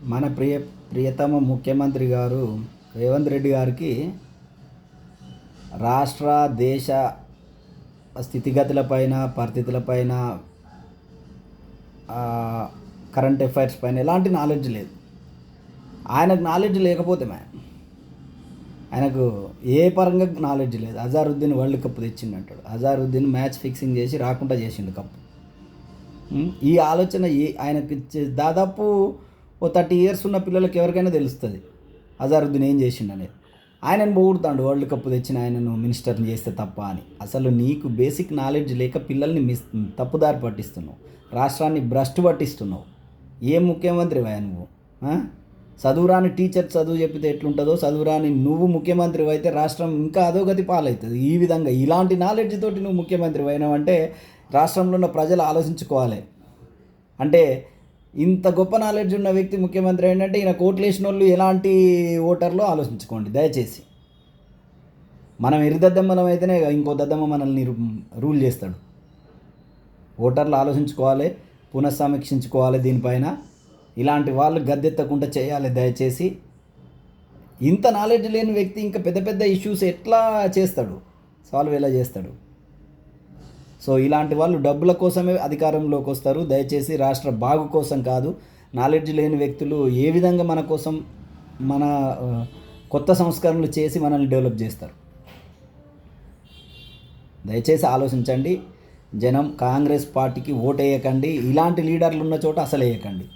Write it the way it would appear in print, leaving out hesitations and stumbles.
మన ప్రియతమ ముఖ్యమంత్రి గారు రేవంత్ రెడ్డి గారికి రాష్ట్ర దేశ స్థితిగతులపైన పరిస్థితులపైన కరెంట్ అఫైర్స్ పైన ఎలాంటి నాలెడ్జ్ లేదు. ఆయనకు నాలెడ్జ్ లేకపోతే ఆయనకు ఏ పరంగా నాలెడ్జ్ లేదు. అజారుద్దీన్ వరల్డ్ కప్ తెచ్చిండు అంటాడు. అజారుద్దీన్ మ్యాచ్ ఫిక్సింగ్ చేసి రాకుండా చేసిండు కప్పు. ఈ ఆలోచన ఆయనకి దాదాపు ఓ 30 ఇయర్స్ ఉన్న పిల్లలకి ఎవరికైనా తెలుస్తుంది అజారుద్దీన్ ఏం చేసిండు అనేది. ఆయనను పొగుడుతాడు వరల్డ్ కప్ తెచ్చిన ఆయనను మినిస్టర్ని చేస్తే తప్ప అని. అసలు నీకు బేసిక్ నాలెడ్జ్ లేక పిల్లల్ని తప్పుదారి పట్టిస్తున్నావు, రాష్ట్రాన్ని భ్రష్టు పట్టిస్తున్నావు. ఏ ముఖ్యమంత్రి నువ్వు? చదువురాని టీచర్ చదువు చెప్పితే ఎట్లుంటుందో, చదువురాని నువ్వు ముఖ్యమంత్రి అయితే రాష్ట్రం ఇంకా అధోగతి పాలవుతుంది. ఈ విధంగా ఇలాంటి నాలెడ్జ్ తోటి నువ్వు ముఖ్యమంత్రి అయినావంటే రాష్ట్రంలో ఉన్న ప్రజలు ఆలోచించుకోవాలి. అంటే ఇంత గొప్ప నాలెడ్జ్ ఉన్న వ్యక్తి ముఖ్యమంత్రి ఏంటంటే ఈయన కోట్లు వేసిన వాళ్ళు ఎలాంటి ఓటర్లో ఆలోచించుకోండి దయచేసి. మనం ఎరిదద్దమ్మలం అయితేనే ఇంకో దద్దమ్మ మనల్ని రూల్ చేస్తాడు. ఓటర్లు ఆలోచించుకోవాలి, పునఃసమీక్షించుకోవాలి. దీనిపైన ఇలాంటి వాళ్ళు గద్దెత్తకుండా చేయాలి దయచేసి. ఇంత నాలెడ్జ్ లేని వ్యక్తి ఇంకా పెద్ద పెద్ద ఇష్యూస్ ఎట్లా చేస్తాడు, సాల్వ్ ఎలా చేస్తాడు? సో ఇలాంటి వాళ్ళు డబ్బుల కోసమే అధికారంలోకి వస్తారు. దయచేసి రాష్ట్ర బాగు కోసం కాదు. నాలెడ్జ్ లేని వ్యక్తులు ఏ విధంగా మన కోసం మన కొత్త సంస్కరణలు చేసి మనల్ని డెవలప్ చేస్తారు. దయచేసి ఆలోచించండి. జనం కాంగ్రెస్ పార్టీకి ఓటు వేయకండి. ఇలాంటి లీడర్లు ఉన్న చోట అసలు వేయకండి.